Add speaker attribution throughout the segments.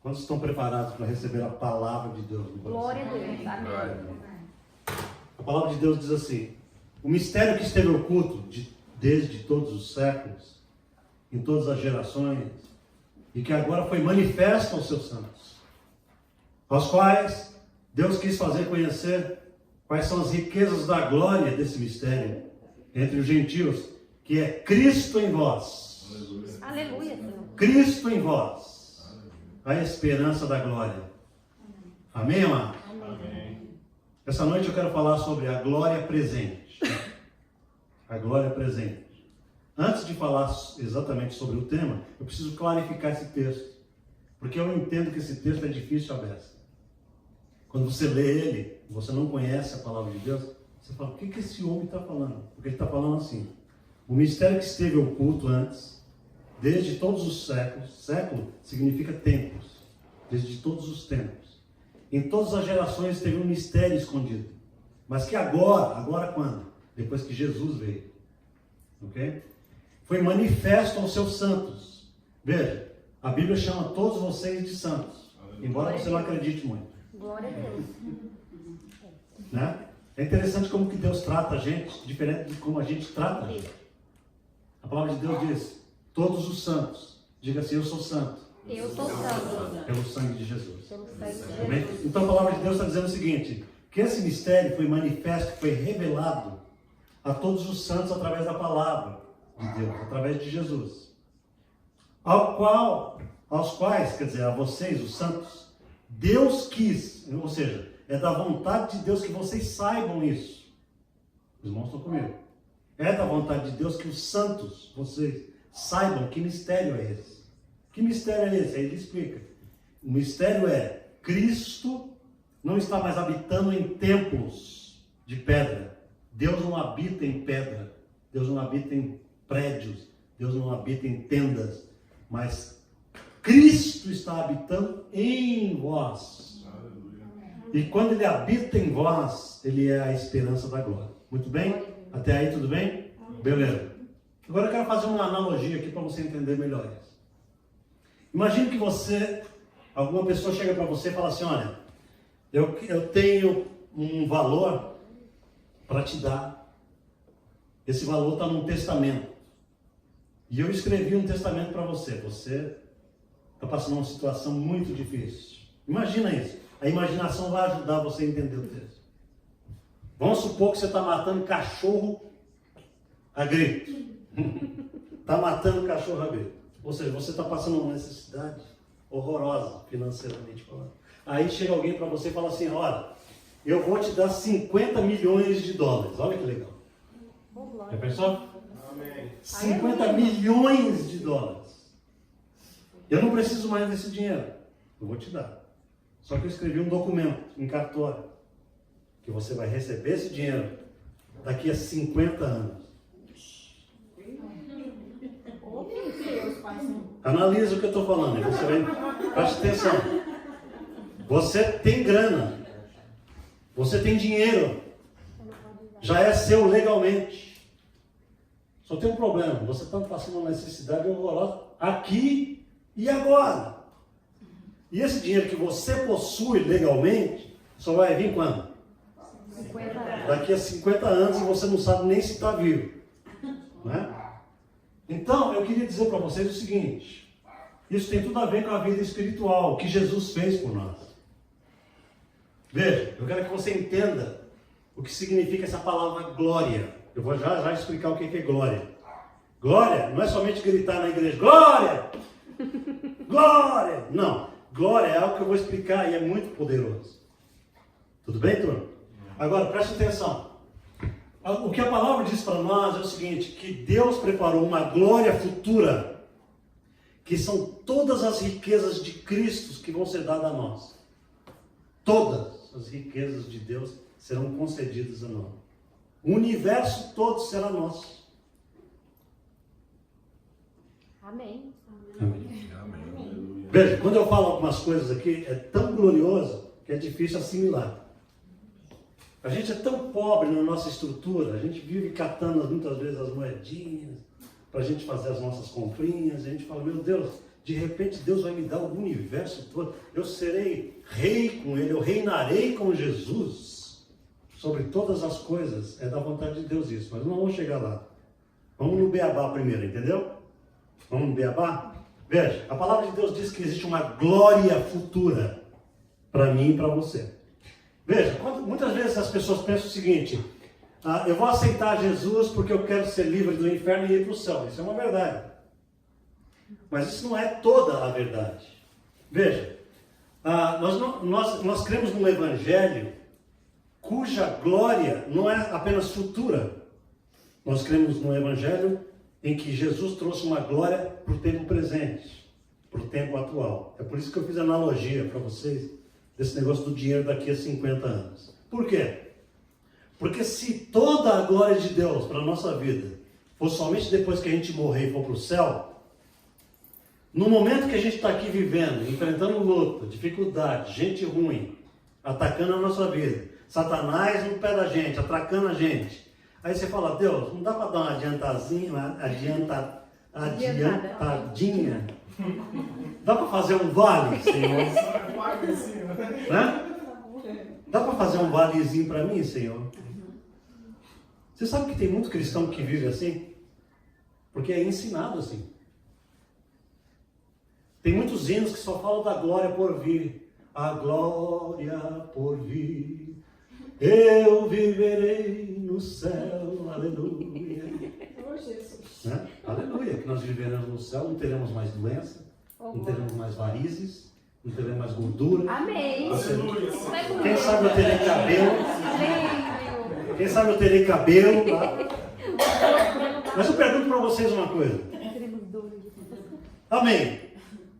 Speaker 1: Quantos estão preparados para receber a palavra de Deus no coração?
Speaker 2: Glória a Deus. Amém.
Speaker 1: A palavra de Deus diz assim: o mistério que esteve oculto desde todos os séculos, em todas as gerações, e que agora foi manifesto aos seus santos, aos quais Deus quis fazer conhecer quais são as riquezas da glória desse mistério entre os gentios, que é Cristo em vós.
Speaker 2: Aleluia, Senhor.
Speaker 1: Cristo em vós, a esperança da glória. Amém, amado?
Speaker 2: Amém.
Speaker 1: Essa noite eu quero falar sobre a glória presente. A glória presente. Antes de falar exatamente sobre o tema, eu preciso clarificar esse texto. Porque eu entendo que esse texto é difícil a beça. Quando você lê ele, você não conhece a palavra de Deus, você fala: o que esse homem está falando? Porque ele está falando assim: o mistério que esteve oculto antes, desde todos os séculos, século significa tempos, desde todos os tempos, em todas as gerações teve um mistério escondido, mas que agora quando? Depois que Jesus veio, ok? Foi manifesto aos seus santos. Veja, a Bíblia chama todos vocês de santos, embora você não acredite muito.
Speaker 2: Glória a Deus.
Speaker 1: Né? É interessante como que Deus trata a gente, diferente de como a gente trata a gente. A palavra de Deus diz: todos os santos. Diga assim: eu sou santo.
Speaker 2: Eu sou santo.
Speaker 1: Pelo sangue de Jesus.
Speaker 2: Pelo sangue de
Speaker 1: Amém?
Speaker 2: Jesus.
Speaker 1: Então a palavra de Deus está dizendo o seguinte: que esse mistério foi manifesto, foi revelado a todos os santos através da palavra de Deus, através de Jesus. Aos quais, quer dizer, a vocês, os santos, Deus quis, ou seja, é da vontade de Deus que vocês saibam isso. Os irmãos estão comigo. É da vontade de Deus que os santos, vocês, saibam que mistério é esse. Que mistério é esse? Aí ele explica. O mistério é: Cristo não está mais habitando em templos de pedra. Deus não habita em pedra. Deus não habita em prédios. Deus não habita em tendas. Mas Cristo está habitando em vós. E quando Ele habita em vós, Ele é a esperança da glória. Muito bem? Até aí tudo bem? Beleza. Agora eu quero fazer uma analogia aqui para você entender melhor isso. Imagine que alguma pessoa chega para você e fala assim: olha, eu tenho um valor para te dar. Esse valor está num testamento. E eu escrevi um testamento para você. Você está passando uma situação muito difícil. Imagina isso. A imaginação vai ajudar você a entender o texto. Vamos supor que você está matando cachorro a grito. Está matando cachorro a grito. Ou seja, você está passando uma necessidade horrorosa, financeiramente falando. Aí chega alguém para você e fala assim: olha, eu vou te dar 50 milhões de dólares. Olha que legal. Já pensou?
Speaker 3: Amém.
Speaker 1: 50 milhões de dólares. Eu não preciso mais desse dinheiro. Eu vou te dar. Só que eu escrevi um documento em cartório que você vai receber esse dinheiro daqui a 50 anos. Analisa o que eu estou falando. Você vai, preste atenção. Você tem grana. Você tem dinheiro. Já é seu legalmente. Só tem um problema. Você está passando uma necessidade horrorosa aqui e agora. E esse dinheiro que você possui legalmente só vai vir quando?
Speaker 2: 50 anos.
Speaker 1: Daqui a 50 anos e você não sabe nem se está vivo. Né? Então, eu queria dizer para vocês o seguinte: isso tem tudo a ver com a vida espiritual, o que Jesus fez por nós. Veja, eu quero que você entenda o que significa essa palavra glória. Eu vou já explicar o que é glória. Glória não é somente gritar na igreja: glória! Glória! Não. Glória é algo que eu vou explicar e é muito poderoso. Tudo bem, turma? Agora, preste atenção. O que a palavra diz para nós é o seguinte: que Deus preparou uma glória futura, que são todas as riquezas de Cristo que vão ser dadas a nós. Todas as riquezas de Deus serão concedidas a nós. O universo todo será nosso.
Speaker 2: Amém.
Speaker 1: Amém. Veja, quando eu falo algumas coisas aqui, é tão glorioso que é difícil assimilar. A gente é tão pobre na nossa estrutura, a gente vive catando muitas vezes as moedinhas para a gente fazer as nossas comprinhas, a gente fala: meu Deus, De repente Deus vai me dar o universo todo. Eu serei rei com Ele, eu reinarei com Jesus sobre todas as coisas. É da vontade de Deus isso, mas não vamos chegar lá. Vamos no beabá primeiro, entendeu? Vamos no beabá? Veja, a palavra de Deus diz que existe uma glória futura para mim e para você. Veja, muitas vezes as pessoas pensam o seguinte: eu vou aceitar Jesus porque eu quero ser livre do inferno e ir para o céu. Isso é uma verdade. Mas isso não é toda a verdade. Veja, nós cremos num evangelho cuja glória não é apenas futura. Nós cremos num evangelho em que Jesus trouxe uma glória para o tempo presente, para o tempo atual. É por isso que eu fiz a analogia para vocês desse negócio do dinheiro daqui a 50 anos. Por quê? Porque se toda a glória de Deus para a nossa vida for somente depois que a gente morrer e for para o céu, no momento que a gente está aqui vivendo, enfrentando luta, dificuldade, gente ruim, atacando a nossa vida, Satanás no pé da gente, atracando a gente, aí você fala: Deus, não dá para dar uma adiantadinha? Dá para fazer um vale, Senhor? Né? Dá para fazer um valezinho para mim, Senhor? Você sabe que tem muito cristão que vive assim? Porque é ensinado assim. Tem muitos hinos que só falam da glória por vir. A glória por vir. Eu viverei no céu. Aleluia.
Speaker 3: Oh, Jesus.
Speaker 1: Né? Aleluia. Que nós viveremos no céu. Não teremos mais doença. Não teremos mais varizes. Não teremos mais gordura.
Speaker 2: Amém.
Speaker 1: Quem sabe eu terei cabelo.
Speaker 2: Amém.
Speaker 1: Quem sabe eu terei cabelo. Tá? Mas eu pergunto para vocês uma coisa. Amém.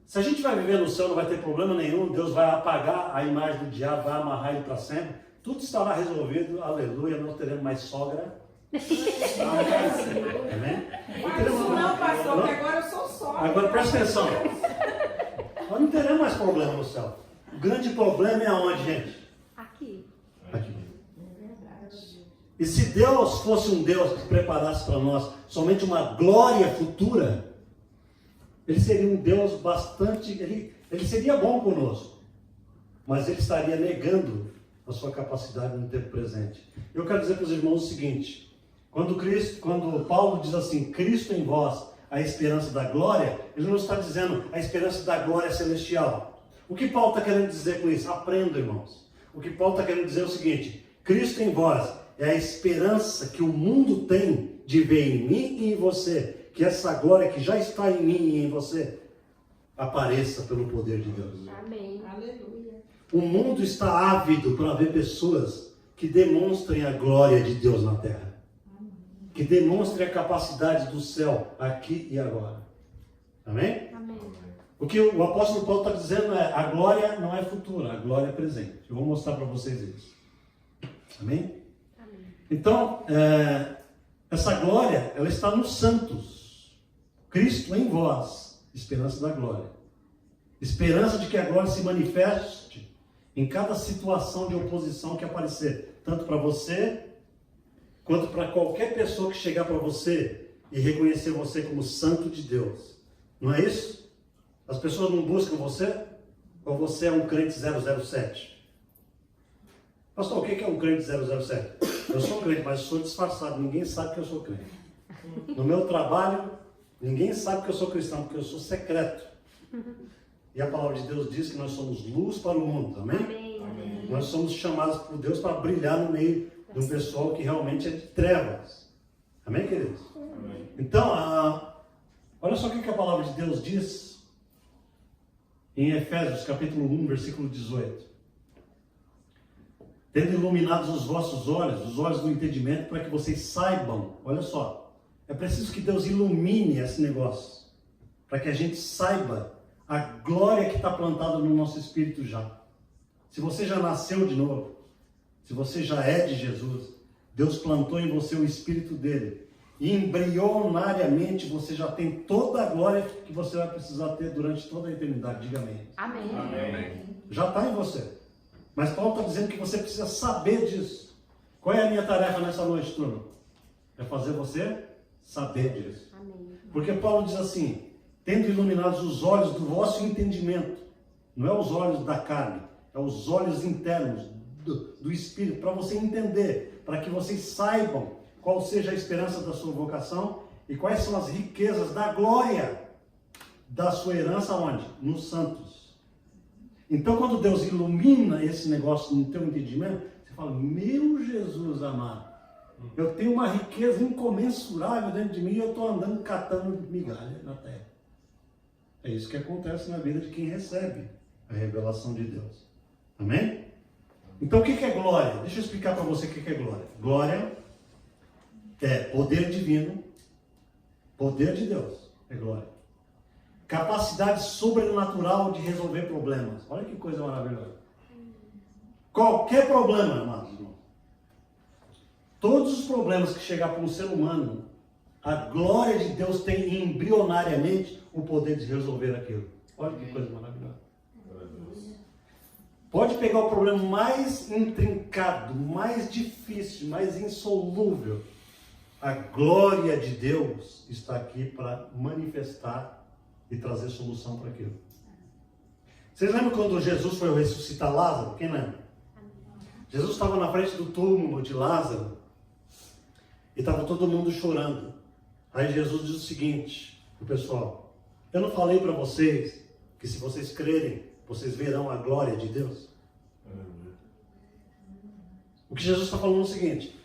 Speaker 1: Se a gente vai viver no céu, não vai ter problema nenhum. Deus vai apagar a imagem do diabo, vai amarrar ele para sempre. Tudo estará resolvido. Aleluia. Não teremos mais sogra. Amém?
Speaker 3: Não, pastor, que agora eu sou sogra.
Speaker 1: Agora presta atenção. Nós não teremos mais problema no céu. O grande problema é aonde, gente?
Speaker 2: Aqui.
Speaker 1: Aqui. E se Deus fosse um Deus que preparasse para nós somente uma glória futura, Ele seria um Deus bastante... Ele seria bom conosco, mas Ele estaria negando a sua capacidade no tempo presente. Eu quero dizer para os irmãos o seguinte: quando Paulo diz assim, Cristo em vós, a esperança da glória, ele não está dizendo a esperança da glória celestial. O que Paulo está querendo dizer com isso? Aprenda, irmãos. O que Paulo está querendo dizer é o seguinte: Cristo em vós é a esperança que o mundo tem de ver em mim e em você, que essa glória que já está em mim e em você apareça pelo poder de Deus.
Speaker 2: Amém.
Speaker 3: Aleluia.
Speaker 1: O mundo está ávido para ver pessoas que demonstrem a glória de Deus na terra. Que demonstrem a capacidade do céu aqui e agora. Amém?
Speaker 2: Amém.
Speaker 1: O que o apóstolo Paulo está dizendo é: a glória não é futura, a glória é presente. Eu vou mostrar para vocês isso. Amém?
Speaker 2: Amém.
Speaker 1: Então, essa glória, ela está nos santos. Cristo em vós, esperança da glória. Esperança de que a glória se manifeste em cada situação de oposição que aparecer, tanto para você, quanto para qualquer pessoa que chegar para você e reconhecer você como santo de Deus. Não é isso? As pessoas não buscam você? Ou você é um crente 007? Pastor, o que é um crente 007? Eu sou crente, mas sou disfarçado. Ninguém sabe que eu sou crente. No meu trabalho, ninguém sabe que eu sou cristão, porque eu sou secreto. E a palavra de Deus diz que nós somos luz para o mundo. Amém?
Speaker 2: Amém.
Speaker 1: Nós somos chamados por Deus para brilhar no meio de um pessoal que realmente é de trevas. Amém, queridos?
Speaker 4: Amém.
Speaker 1: Então, olha só o que a palavra de Deus diz em Efésios capítulo 1, versículo 18. Tendo iluminados os vossos olhos, os olhos do entendimento, para que vocês saibam. Olha só, é preciso que Deus ilumine esse negócio, para que a gente saiba a glória que está plantada no nosso espírito já. Se você já nasceu de novo, se você já é de Jesus, Deus plantou em você o espírito dele. E embrionariamente você já tem toda a glória que você vai precisar ter durante toda a eternidade. Diga amém.
Speaker 2: Amém.
Speaker 4: Amém.
Speaker 1: Já está em você. Mas Paulo está dizendo que você precisa saber disso. Qual é a minha tarefa nessa noite, turma? É fazer você saber disso.
Speaker 2: Amém.
Speaker 1: Porque Paulo diz assim: tendo iluminados os olhos do vosso entendimento. Não é os olhos da carne, é os olhos internos do Espírito, para você entender, para que vocês saibam qual seja a esperança da sua vocação e quais são as riquezas da glória da sua herança onde? Nos santos. Então, quando Deus ilumina esse negócio no teu entendimento, você fala, meu Jesus amado, eu tenho uma riqueza incomensurável dentro de mim e eu estou andando catando migalha na terra. É isso que acontece na vida de quem recebe a revelação de Deus. Amém? Então, o que é glória? Deixa eu explicar para você o que é glória. Glória é poder divino, poder de Deus, é glória. Capacidade sobrenatural de resolver problemas. Olha que coisa maravilhosa. Qualquer problema, amados irmãos. Todos os problemas que chegar para um ser humano, a glória de Deus tem embrionariamente o poder de resolver aquilo. Olha que coisa maravilhosa. Pode pegar o problema mais intrincado, mais difícil, mais insolúvel. A glória de Deus está aqui para manifestar e trazer solução para aquilo. Vocês lembram quando Jesus foi ressuscitar Lázaro? Quem lembra? Jesus estava na frente do túmulo de Lázaro e estava todo mundo chorando. Aí Jesus diz o seguinte para o pessoal: eu não falei para vocês que se vocês crerem, vocês verão a glória de Deus? O que Jesus está falando é o seguinte: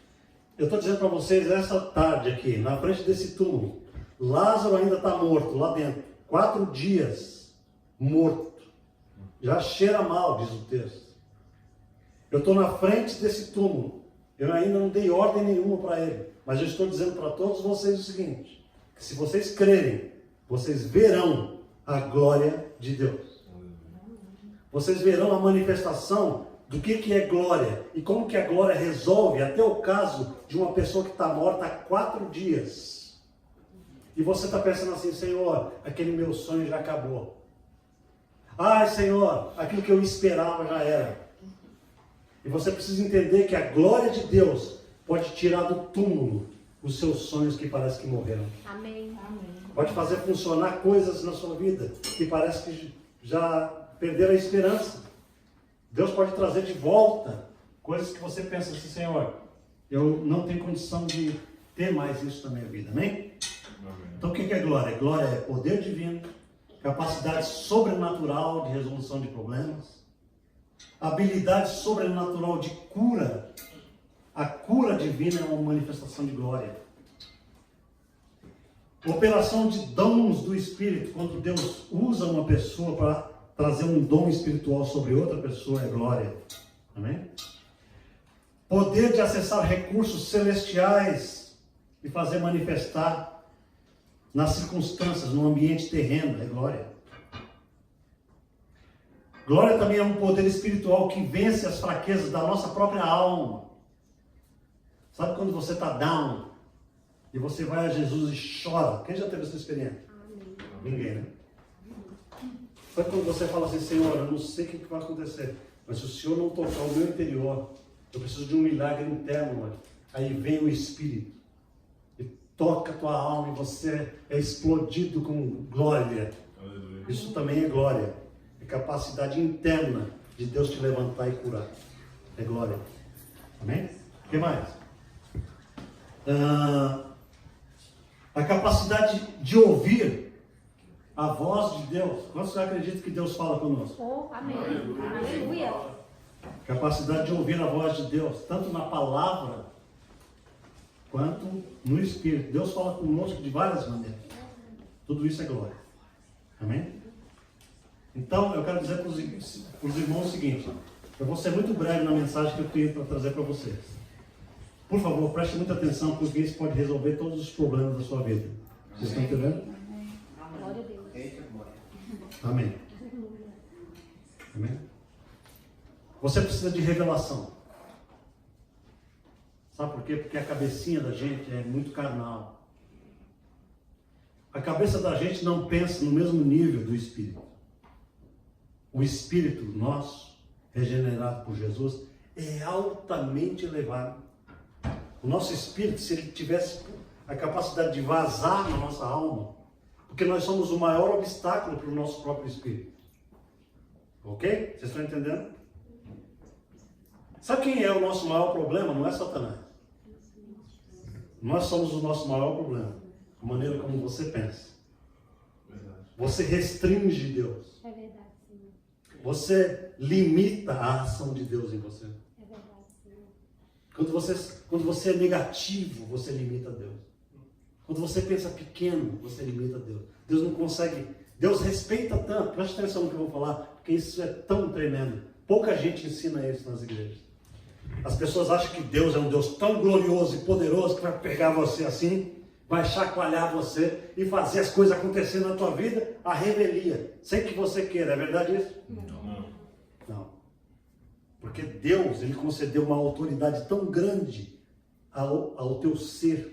Speaker 1: eu estou dizendo para vocês essa tarde aqui, na frente desse túmulo, Lázaro ainda está morto lá dentro, 4 dias morto, já cheira mal, diz o texto. Eu estou na frente desse túmulo, eu ainda não dei ordem nenhuma para ele, mas eu estou dizendo para todos vocês o seguinte: que se vocês crerem, vocês verão a glória de Deus. Vocês verão a manifestação do que é glória e como que a glória resolve até o caso de uma pessoa que está morta há 4 dias. E você está pensando assim: Senhor, aquele meu sonho já acabou. Ai, Senhor, aquilo que eu esperava já era. E você precisa entender que a glória de Deus pode tirar do túmulo os seus sonhos que parece que morreram.
Speaker 2: Amém.
Speaker 1: Pode fazer funcionar coisas na sua vida que parece que já perderam a esperança. Deus pode trazer de volta coisas que você pensa assim: Senhor, eu não tenho condição de ter mais isso na minha vida. Amém? Então o que é glória? Glória é poder divino, capacidade sobrenatural de resolução de problemas, habilidade sobrenatural de cura. A cura divina é uma manifestação de glória. Operação de dons do Espírito. Quando Deus usa uma pessoa para trazer um dom espiritual sobre outra pessoa, é glória. Amém? Poder de acessar recursos celestiais e fazer manifestar nas circunstâncias, no ambiente terreno, é glória. Glória também é um poder espiritual que vence as fraquezas da nossa própria alma. Sabe quando você está down e você vai a Jesus e chora? Quem já teve essa experiência? Ninguém, né? Sabe quando você fala assim: Senhor, eu não sei o que vai acontecer, mas se o Senhor não tocar o meu interior, eu preciso de um milagre interno, mano. Aí vem o Espírito e toca a tua alma e você é explodido com glória. Aleluia. Isso também é glória. É capacidade interna de Deus te levantar e curar. É glória. Amém? O que mais? A capacidade de ouvir a voz de Deus. Quantos acreditam que Deus fala conosco?
Speaker 2: Oh, amém. Aleluia.
Speaker 1: Capacidade de ouvir a voz de Deus, tanto na palavra quanto no Espírito. Deus fala conosco de várias maneiras. Tudo isso é glória. Amém? Então, eu quero dizer para os irmãos o seguinte: eu vou ser muito breve na mensagem que eu tenho para trazer para vocês. Por favor, preste muita atenção, porque isso pode resolver todos os problemas da sua vida. Vocês estão entendendo?
Speaker 2: Glória a Deus.
Speaker 1: Amém. Amém? Você precisa de revelação. Sabe por quê? Porque a cabecinha da gente é muito carnal. A cabeça da gente não pensa no mesmo nível do Espírito. O Espírito nosso, regenerado por Jesus, é altamente elevado. O nosso Espírito, se ele tivesse a capacidade de vazar na nossa alma, Porque nós somos o maior obstáculo para o nosso próprio espírito. Ok? Vocês estão entendendo? Sabe quem é o nosso maior problema? Não é Satanás. Nós somos o nosso maior problema. A maneira como você pensa. Você restringe Deus.
Speaker 2: É verdade, Senhor.
Speaker 1: Você limita a ação de Deus em você.
Speaker 2: É verdade, Senhor.
Speaker 1: Quando você é negativo, você limita Deus. Quando você pensa pequeno, você limita Deus. Deus não consegue. Deus respeita tanto. Preste atenção no que eu vou falar, porque isso é tão tremendo. Pouca gente ensina isso nas igrejas. As pessoas acham que Deus é um Deus tão glorioso e poderoso que vai pegar você assim, vai chacoalhar você e fazer as coisas acontecer na tua vida, a revelia, sem que você queira. É verdade isso? Não. Porque Deus, Ele concedeu uma autoridade tão grande ao teu ser.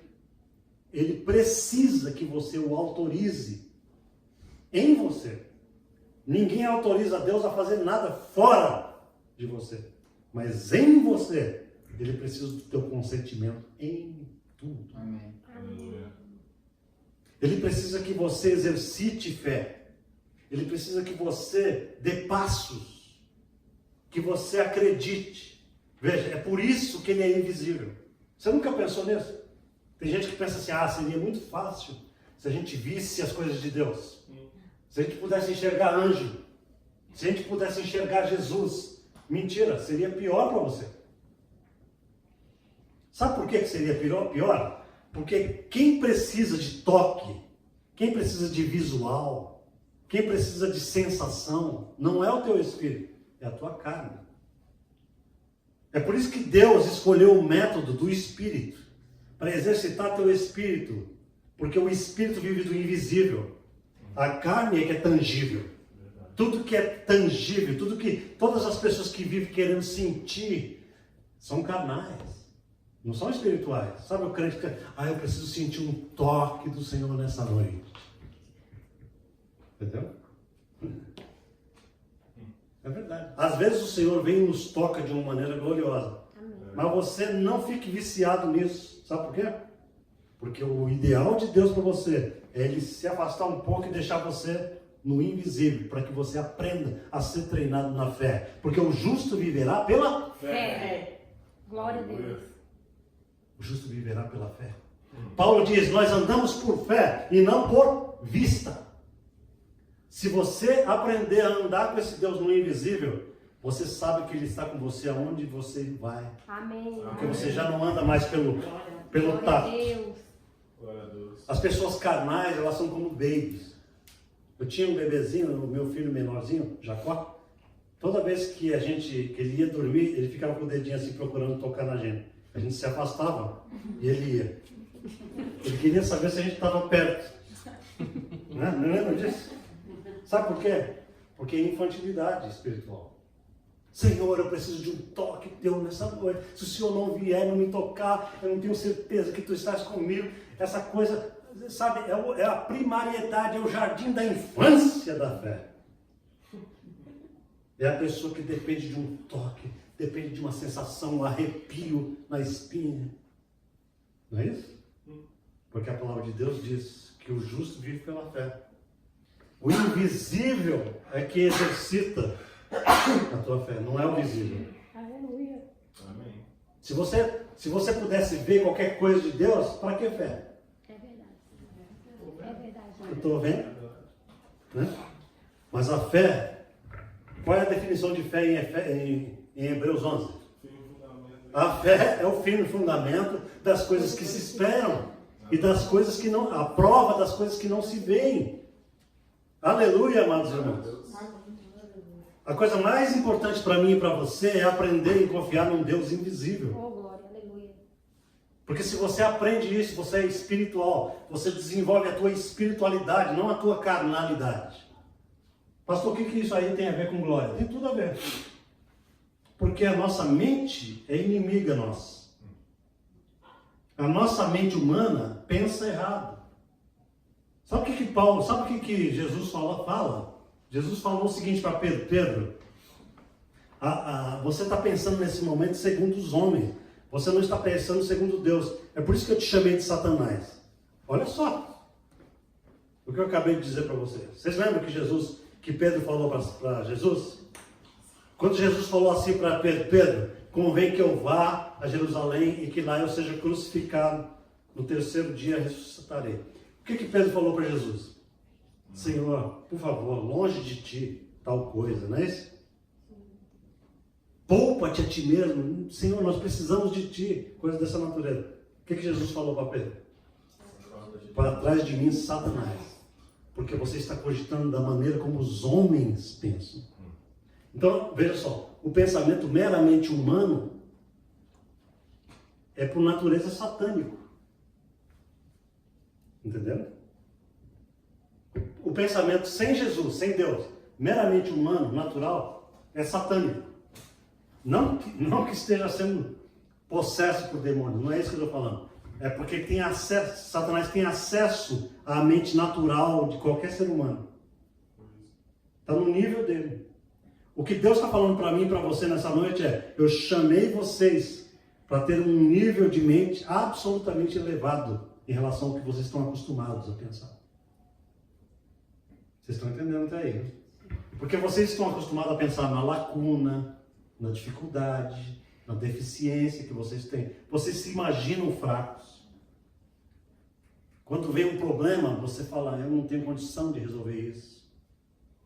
Speaker 1: Ele precisa que você o autorize em você. Ninguém autoriza Deus a fazer nada fora de você. Mas em você, Ele precisa do teu consentimento em tudo.
Speaker 4: Amém.
Speaker 1: Ele precisa que você exercite fé. Ele precisa que você dê passos. Que você acredite. Veja, é por isso que Ele é invisível. Você nunca pensou nisso? Tem gente que pensa assim, seria muito fácil se a gente visse as coisas de Deus. Se a gente pudesse enxergar anjo. Se a gente pudesse enxergar Jesus. Mentira, seria pior para você. Sabe por que seria pior? Porque quem precisa de toque, quem precisa de visual, quem precisa de sensação, não é o teu espírito, é a tua carne. É por isso que Deus escolheu o método do espírito, para exercitar teu espírito, porque o espírito vive do invisível. A carne é que é tangível. Tudo que é tangível, todas as pessoas que vivem querendo sentir, são carnais, não são espirituais. Sabe o crente que eu preciso sentir um toque do Senhor nessa noite. Entendeu? É verdade. Às vezes o Senhor vem e nos toca de uma maneira gloriosa.
Speaker 2: Amém.
Speaker 1: Mas você não fique viciado nisso. Sabe por quê? Porque o ideal de Deus para você é Ele se afastar um pouco e deixar você no invisível, para que você aprenda a ser treinado na fé. Porque o justo viverá pela
Speaker 2: Fé. Glória a Deus.
Speaker 1: O justo viverá pela fé. Paulo diz, nós andamos por fé e não por vista. Se você aprender a andar com esse Deus no invisível, você sabe que Ele está com você aonde você vai.
Speaker 2: Amém.
Speaker 1: Porque você já não anda mais pelo
Speaker 2: Glória a
Speaker 1: tato.
Speaker 2: Deus.
Speaker 1: As pessoas carnais, elas são como babies. Eu tinha um bebezinho, o meu filho menorzinho, Jacó. Toda vez que ele ia dormir, ele ficava com o dedinho assim procurando tocar na gente. A gente se afastava e ele ia. Ele queria saber se a gente estava perto. Não lembra disso? Sabe por quê? Porque é infantilidade espiritual. Senhor, eu preciso de um toque teu nessa noite. Se o Senhor não vier, não me tocar, eu não tenho certeza que tu estás comigo. Essa coisa, sabe, é a primariedade, é o jardim da infância da fé. É a pessoa que depende de um toque, depende de uma sensação, um arrepio na espinha. Não é isso? Porque a palavra de Deus diz que o justo vive pela fé. O invisível é que exercita a tua fé, não é o visível.
Speaker 2: Aleluia.
Speaker 4: Amém.
Speaker 1: Se você pudesse ver qualquer coisa de Deus, para que fé?
Speaker 2: É verdade. É verdade.
Speaker 1: Eu estou vendo? Né? Mas a fé, qual é a definição de fé em Hebreus 11? A fé é o firme fundamento das coisas que se esperam e das coisas que não, a prova das coisas que não se veem. Aleluia, amados irmãos. A coisa mais importante para mim e para você é aprender e confiar num Deus invisível.
Speaker 2: Oh, glória, aleluia.
Speaker 1: Porque se você aprende isso, você é espiritual, você desenvolve a tua espiritualidade, não a tua carnalidade. Pastor, o que isso aí tem a ver com glória? Tem tudo a ver. Porque a nossa mente é inimiga nossa. A nossa mente humana pensa errado. Sabe o que Jesus fala? Jesus falou o seguinte para Pedro: Pedro, você está pensando nesse momento segundo os homens. Você não está pensando segundo Deus. É por isso que eu te chamei de Satanás. Olha só. O que eu acabei de dizer para vocês. Vocês lembram que Pedro falou para Jesus? Quando Jesus falou assim para Pedro, Pedro, convém que eu vá a Jerusalém e que lá eu seja crucificado, no terceiro dia ressuscitarei. O que Pedro falou para Jesus? Senhor, por favor, longe de ti tal coisa, não é isso? Poupa-te a ti mesmo. Senhor, nós precisamos de ti, coisa dessa natureza. O que Jesus falou para Pedro? Para trás de mim, Satanás, porque você está cogitando da maneira como os homens pensam. Então, veja só, o pensamento meramente humano é por natureza satânico. Entendeu? O pensamento sem Jesus, sem Deus, meramente humano, natural, é satânico. Não que esteja sendo possesso por demônios, não é isso que eu estou falando. É porque tem acesso, Satanás tem acesso à mente natural de qualquer ser humano. Está no nível dele. O que Deus está falando para mim e para você nessa noite é: eu chamei vocês para ter um nível de mente absolutamente elevado em relação ao que vocês estão acostumados a pensar. Vocês estão entendendo até aí, né? Porque vocês estão acostumados a pensar na lacuna, na dificuldade, na deficiência que vocês têm. Vocês se imaginam fracos. Quando vem um problema, você fala: eu não tenho condição de resolver isso.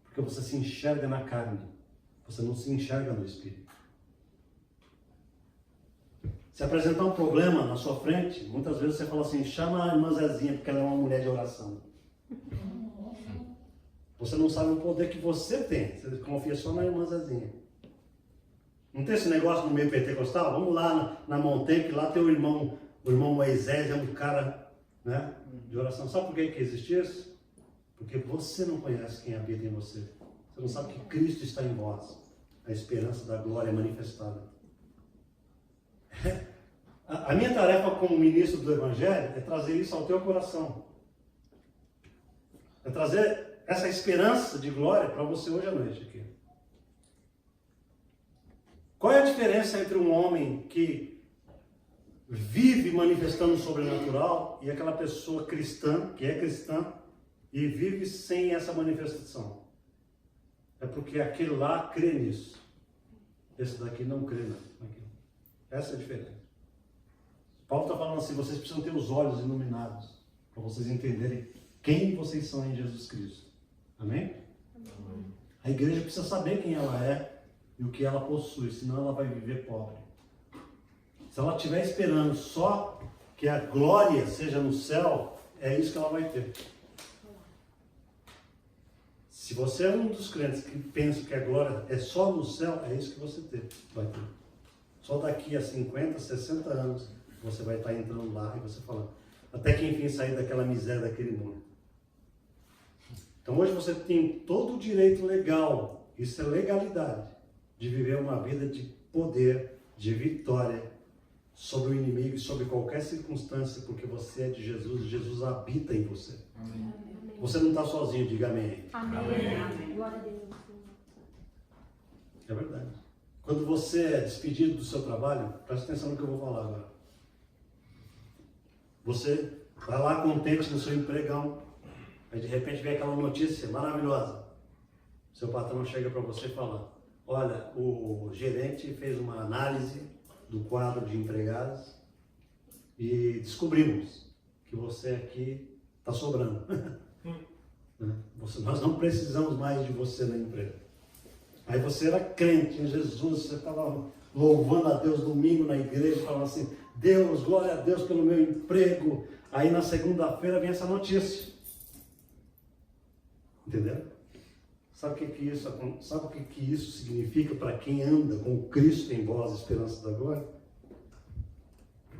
Speaker 1: Porque você se enxerga na carne. Você não se enxerga no espírito. Se apresentar um problema na sua frente, muitas vezes você fala assim: chama a irmã Zezinha, porque ela é uma mulher de oração. Você não sabe o poder que você tem. Você confia só na irmã Zezinha. Não tem esse negócio no meio pentecostal? Vamos lá na montanha, que lá tem o irmão Moisés, é um cara, né, de oração. Sabe por que existe isso? Porque você não conhece quem habita em você. Você não sabe que Cristo está em vós. A esperança da glória manifestada. A minha tarefa como ministro do Evangelho é trazer isso ao teu coração. É trazer essa esperança de glória para você hoje à noite aqui. Qual é a diferença entre um homem que vive manifestando o sobrenatural e aquela pessoa cristã, que é cristã, e vive sem essa manifestação? É porque aquele lá crê nisso. Esse daqui não crê naquilo. Essa é a diferença. Paulo está falando assim: vocês precisam ter os olhos iluminados para vocês entenderem quem vocês são em Jesus Cristo. Amém? Amém. A igreja precisa saber quem ela é e o que ela possui, senão ela vai viver pobre. Se ela estiver esperando só que a glória seja no céu, é isso que ela vai ter. Se você é um dos crentes que pensa que a glória é só no céu, é isso que você vai ter. Só daqui a 50, 60 anos você vai estar entrando lá e você falando, até que enfim sair daquela miséria daquele mundo. Então hoje você tem todo o direito legal, isso é legalidade, de viver uma vida de poder, de vitória sobre o inimigo e sobre qualquer circunstância, porque você é de Jesus e Jesus habita em você. Amém. Você não está sozinho, diga amém.
Speaker 2: Amém. Amém. Glória a Deus.
Speaker 1: É verdade. Quando você é despedido do seu trabalho, presta atenção no que eu vou falar agora. Você vai lá contente no seu empregão, aí de repente vem aquela notícia maravilhosa. Seu patrão chega para você e fala: olha, o gerente fez uma análise do quadro de empregados e descobrimos que você aqui está sobrando. Nós não precisamos mais de você na empresa. Aí você era crente em Jesus, você estava louvando a Deus domingo na igreja, falando assim: Deus, glória a Deus pelo meu emprego. Aí na segunda-feira vem essa notícia. Entendeu? Sabe o que isso significa para quem anda com Cristo em vós, a esperança da glória?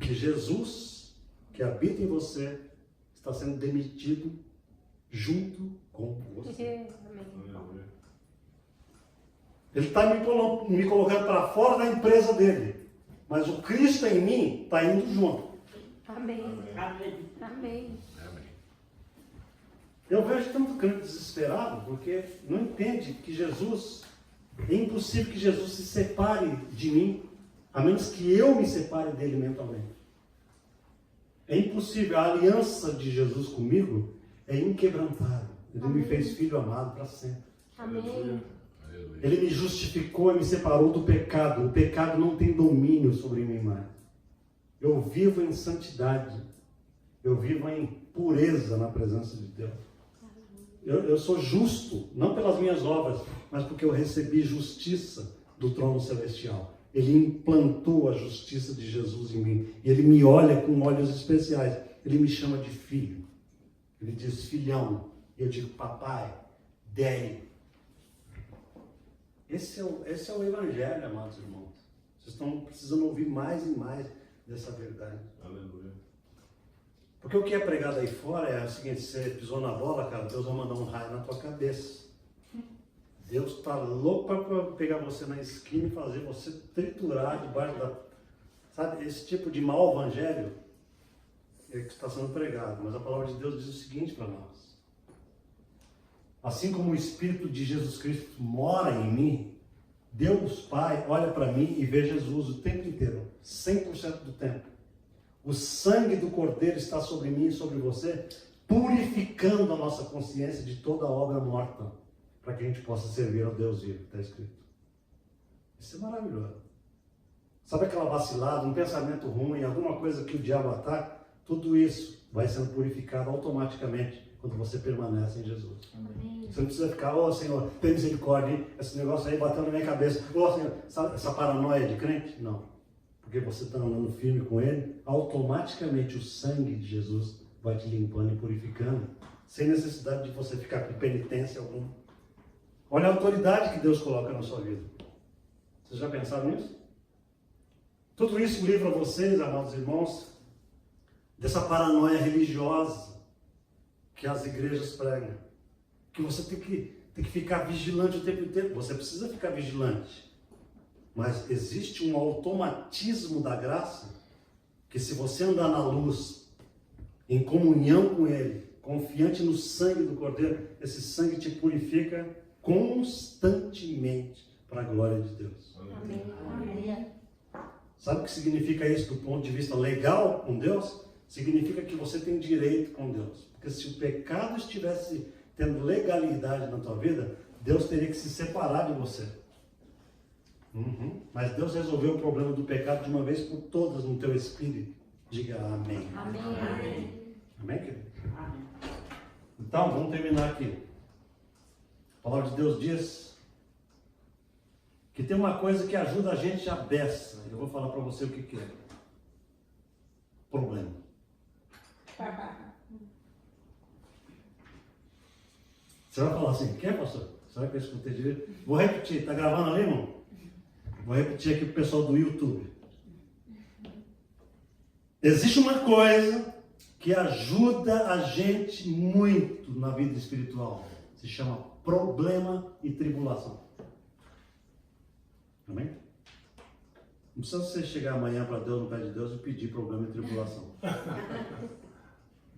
Speaker 1: Que Jesus, que habita em você, está sendo demitido junto com você. Ele está me colocando para fora da empresa dele, mas o Cristo em mim está indo junto.
Speaker 2: Amém. Amém. Amém.
Speaker 1: Eu vejo tanto crente desesperado porque não entende que Jesus, é impossível que Jesus se separe de mim, a menos que eu me separe dele mentalmente. É impossível. A aliança de Jesus comigo é inquebrantável. Ele me fez filho amado para sempre.
Speaker 2: Amém.
Speaker 1: Ele me justificou e me separou do pecado. O pecado não tem domínio sobre mim mais. Eu vivo em santidade. Eu vivo em pureza na presença de Deus. Eu sou justo, não pelas minhas obras, mas porque eu recebi justiça do trono celestial. Ele implantou a justiça de Jesus em mim. E Ele me olha com olhos especiais. Ele me chama de filho. Ele diz filhão. Eu digo papai, daddy. Esse é o Evangelho, amados irmãos. Vocês estão precisando ouvir mais e mais dessa verdade.
Speaker 4: Aleluia.
Speaker 1: Porque o que é pregado aí fora é o seguinte: você pisou na bola, cara, Deus vai mandar um raio na tua cabeça. Deus está louco para pegar você na esquina e fazer você triturar debaixo da... Sabe, esse tipo de mau evangelho é que está sendo pregado. Mas a palavra de Deus diz o seguinte para nós: assim como o Espírito de Jesus Cristo mora em mim, Deus Pai olha para mim e vê Jesus o tempo inteiro, 100% do tempo. O sangue do Cordeiro está sobre mim e sobre você, purificando a nossa consciência de toda obra morta, para que a gente possa servir ao Deus vivo, está escrito. Isso é maravilhoso. Sabe aquela vacilada, um pensamento ruim, alguma coisa que o diabo ataca? Tudo isso vai sendo purificado automaticamente quando você permanece em Jesus.
Speaker 2: Amém.
Speaker 1: Você não precisa ficar, ô Senhor, tem misericórdia, hein? Esse negócio aí batendo na minha cabeça. Ô Senhor, sabe essa paranoia de crente? Não. Porque você está andando firme com Ele, automaticamente o sangue de Jesus vai te limpando e purificando, sem necessidade de você ficar com penitência alguma. Olha a autoridade que Deus coloca na sua vida. Vocês já pensaram nisso? Tudo isso livra vocês, amados irmãos, dessa paranoia religiosa que as igrejas pregam. Que você tem que ficar vigilante o tempo inteiro. Você precisa ficar vigilante. Mas existe um automatismo da graça que, se você andar na luz, em comunhão com Ele, confiante no sangue do Cordeiro, esse sangue te purifica constantemente para a glória de Deus.
Speaker 2: Amém. Amém.
Speaker 1: Sabe o que significa isso do ponto de vista legal com Deus? Significa que você tem direito com Deus. Porque se o pecado estivesse tendo legalidade na tua vida, Deus teria que se separar de você. Mas Deus resolveu o problema do pecado de uma vez por todas no teu espírito. Diga amém.
Speaker 2: Amém. Amém.
Speaker 1: Amém, querido? Então, vamos terminar aqui. A palavra de Deus diz que tem uma coisa que ajuda a gente a beça. Eu vou falar para você o que é. Problema. Você vai falar assim, quer, pastor? Será que eu escutei direito? Vou repetir, tá gravando ali, irmão? Vou repetir aqui pro pessoal do YouTube. Existe uma coisa que ajuda a gente muito na vida espiritual. Se chama problema e tribulação. Amém? Não precisa você chegar amanhã para Deus, no pé de Deus, e pedir problema e tribulação.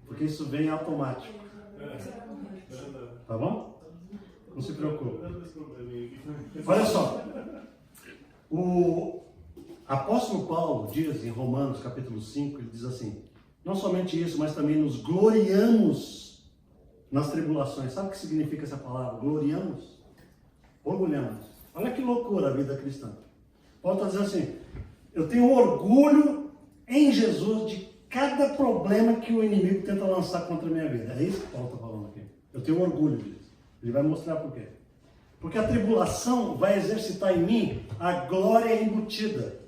Speaker 1: Porque isso vem automático. Tá bom? Não se preocupe. Olha só. O apóstolo Paulo diz em Romanos capítulo 5, ele diz assim: não somente isso, mas também nos gloriamos nas tribulações. Sabe o que significa essa palavra? Gloriamos? Orgulhamos. Olha que loucura a vida cristã. Paulo está dizendo assim: eu tenho orgulho em Jesus de cada problema que o inimigo tenta lançar contra a minha vida. É isso que Paulo está falando aqui. Eu tenho orgulho disso. Ele vai mostrar por quê. Porque a tribulação vai exercitar em mim a glória embutida.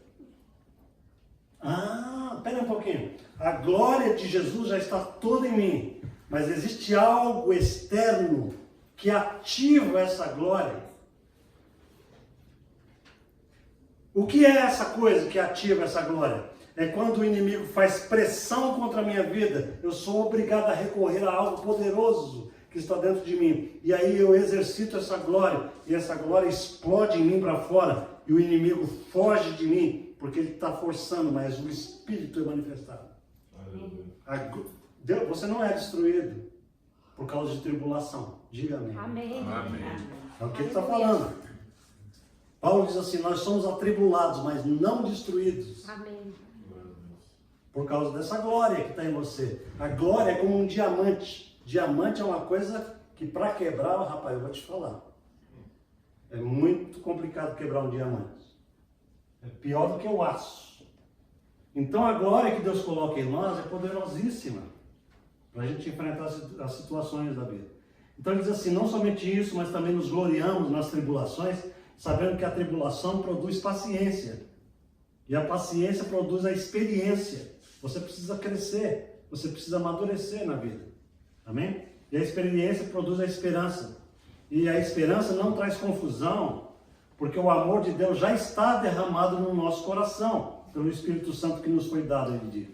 Speaker 1: Espera um pouquinho. A glória de Jesus já está toda em mim. Mas existe algo externo que ativa essa glória. O que é essa coisa que ativa essa glória? É quando o inimigo faz pressão contra a minha vida, eu sou obrigado a recorrer a algo poderoso que está dentro de mim. E aí eu exercito essa glória, e essa glória explode em mim para fora, e o inimigo foge de mim, porque ele está forçando, mas o Espírito é manifestado. Deus, você não é destruído por causa de tribulação. Diga amém.
Speaker 2: Amém.
Speaker 4: Amém.
Speaker 1: É o que ele está falando. Paulo diz assim: nós somos atribulados, mas não destruídos.
Speaker 2: Amém.
Speaker 1: Por causa dessa glória que está em você. A glória é como um diamante Diamante é uma coisa que para quebrar, rapaz, eu vou te falar. É muito complicado quebrar um diamante. É pior do que o aço. Então a glória que Deus coloca em nós é poderosíssima para a gente enfrentar as situações da vida. Então ele diz assim, não somente isso, mas também nos gloriamos nas tribulações, sabendo que a tribulação produz paciência. E a paciência produz a experiência. Você precisa crescer, você precisa amadurecer na vida. Amém? E a experiência produz a esperança. E a esperança não traz confusão, porque o amor de Deus já está derramado no nosso coração, pelo Espírito Santo que nos foi dado, ele diz.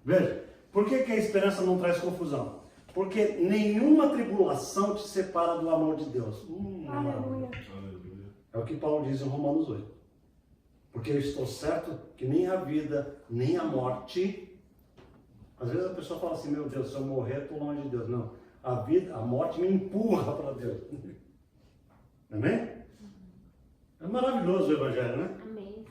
Speaker 1: Veja, por que a esperança não traz confusão? Porque nenhuma tribulação te separa do amor de Deus.
Speaker 3: Aleluia.
Speaker 1: É o que Paulo diz em Romanos 8. Porque eu estou certo que nem a vida, nem a morte... Às vezes a pessoa fala assim, meu Deus, se eu morrer, eu estou longe de Deus. Não, a vida, a morte me empurra para Deus. Amém? É maravilhoso o Evangelho, né?
Speaker 2: Amém.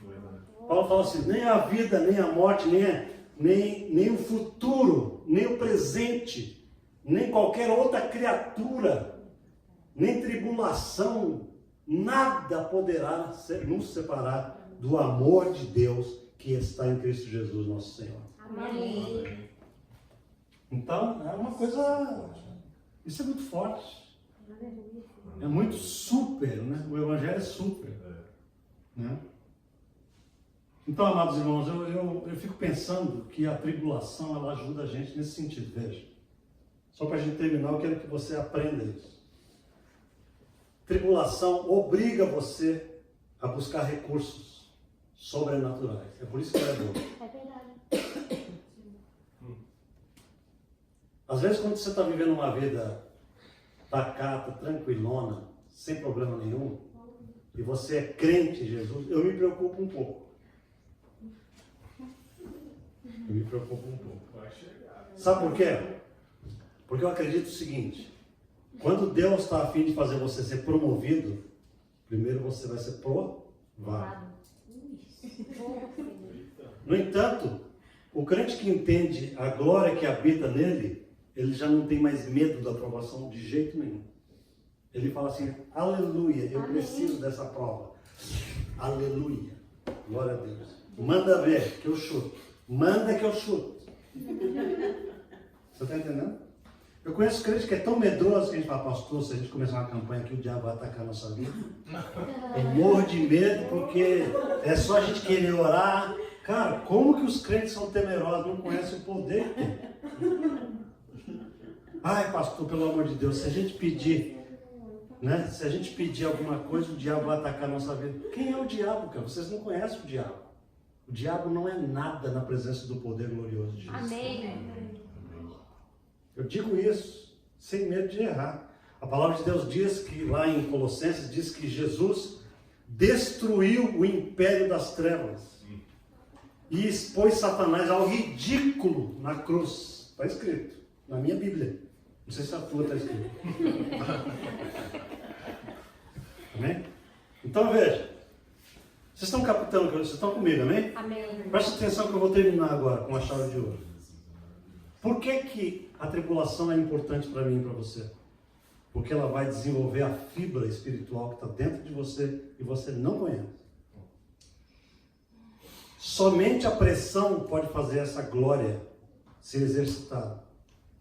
Speaker 1: Paulo fala assim, nem a vida, nem a morte, nem o futuro, nem o presente, nem qualquer outra criatura, nem tribulação, nada poderá nos separar do amor de Deus que está em Cristo Jesus, nosso Senhor.
Speaker 2: Amém.
Speaker 1: Então, é uma coisa... Isso é muito forte. É muito super, né? O Evangelho é super. Né? Então, amados irmãos, eu fico pensando que a tribulação, ela ajuda a gente nesse sentido. Veja. Só para a gente terminar, eu quero que você aprenda isso. Tribulação obriga você a buscar recursos sobrenaturais. É por isso que ela é boa.
Speaker 2: É verdade.
Speaker 1: Às vezes, quando você está vivendo uma vida pacata, tranquilona, sem problema nenhum, e você é crente em Jesus, eu me preocupo um pouco. Eu me preocupo um pouco. Sabe por quê? Porque eu acredito o seguinte: quando Deus está a fim de fazer você ser promovido, primeiro você vai ser provado. No entanto, o crente que entende a glória que habita nele, ele já não tem mais medo da aprovação de jeito nenhum. Ele fala assim, aleluia, eu preciso dessa prova. Aleluia, glória a Deus. Manda ver que eu chuto. Manda que eu chuto. Você está entendendo? Eu conheço crente que é tão medroso que a gente fala, pastor, se a gente começar uma campanha aqui, o diabo vai atacar a nossa vida. Eu morro de medo porque é só a gente querer orar. Cara, como que os crentes são temerosos, não conhecem o poder que tem? Ai, pastor, pelo amor de Deus, se a gente pedir, né? Se a gente pedir alguma coisa, o diabo vai atacar a nossa vida. Quem é o diabo, cara? Vocês não conhecem o diabo. O diabo não é nada na presença do poder glorioso de Jesus.
Speaker 2: Amém.
Speaker 1: Eu digo isso sem medo de errar. A palavra de Deus diz que, lá em Colossenses, diz que Jesus destruiu o império das trevas e expôs Satanás ao ridículo na cruz. Está escrito na minha Bíblia. Não sei se a tua está escrito. Amém? Então veja. Vocês estão captando, vocês estão comigo, amém?
Speaker 2: Amém.
Speaker 1: Presta atenção que eu vou terminar agora com a chave de ouro. Por que a tribulação é importante para mim e para você? Porque ela vai desenvolver a fibra espiritual que está dentro de você e você não conhece. Somente a pressão pode fazer essa glória ser exercitada.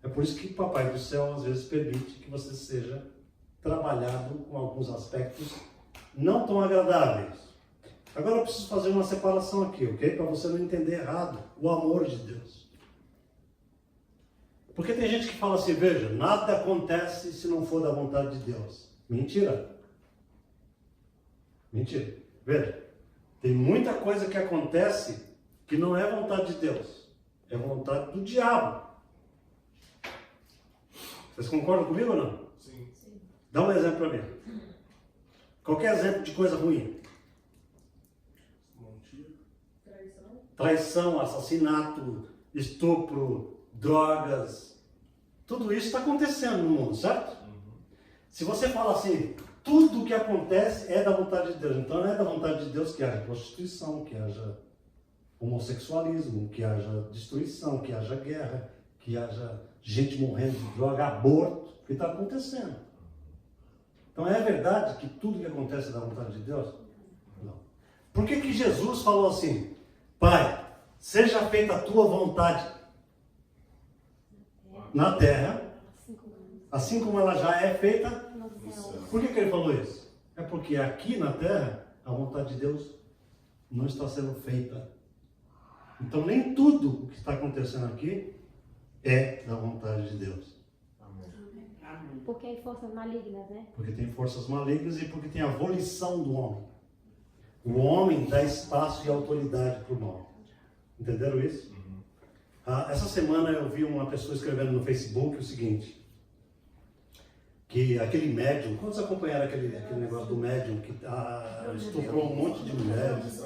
Speaker 1: É por isso que o Papai do Céu às vezes permite que você seja trabalhado com alguns aspectos não tão agradáveis. Agora eu preciso fazer uma separação aqui, ok? Para você não entender errado o amor de Deus. Porque tem gente que fala assim, veja, nada acontece se não for da vontade de Deus. Mentira. Mentira. Veja, tem muita coisa que acontece que não é vontade de Deus. É vontade do diabo. Vocês concordam comigo ou não?
Speaker 2: Sim.
Speaker 1: Dá um exemplo para mim. Qualquer exemplo de coisa ruim. Traição, assassinato, estupro, drogas. Tudo isso está acontecendo no mundo, certo? Se você fala assim, tudo o que acontece é da vontade de Deus. Então não é da vontade de Deus que haja prostituição, que haja homossexualismo, que haja destruição, que haja guerra, que haja gente morrendo de droga, aborto, o que está acontecendo. Então é verdade que tudo que acontece é da vontade de Deus? Não. Por que que Jesus falou assim, Pai, seja feita a tua vontade na terra, assim como ela já é feita? Por que que ele falou isso? É porque aqui na terra, a vontade de Deus não está sendo feita. Então nem tudo o que está acontecendo aqui é da vontade de Deus.
Speaker 2: Porque tem forças malignas, né?
Speaker 1: Porque tem forças malignas e porque tem a volição do homem. O homem dá espaço e autoridade para o mal. Entenderam isso? Essa semana eu vi uma pessoa escrevendo no Facebook o seguinte, que aquele médium, quantos acompanharam aquele negócio do médium que estuprou um monte de mulheres?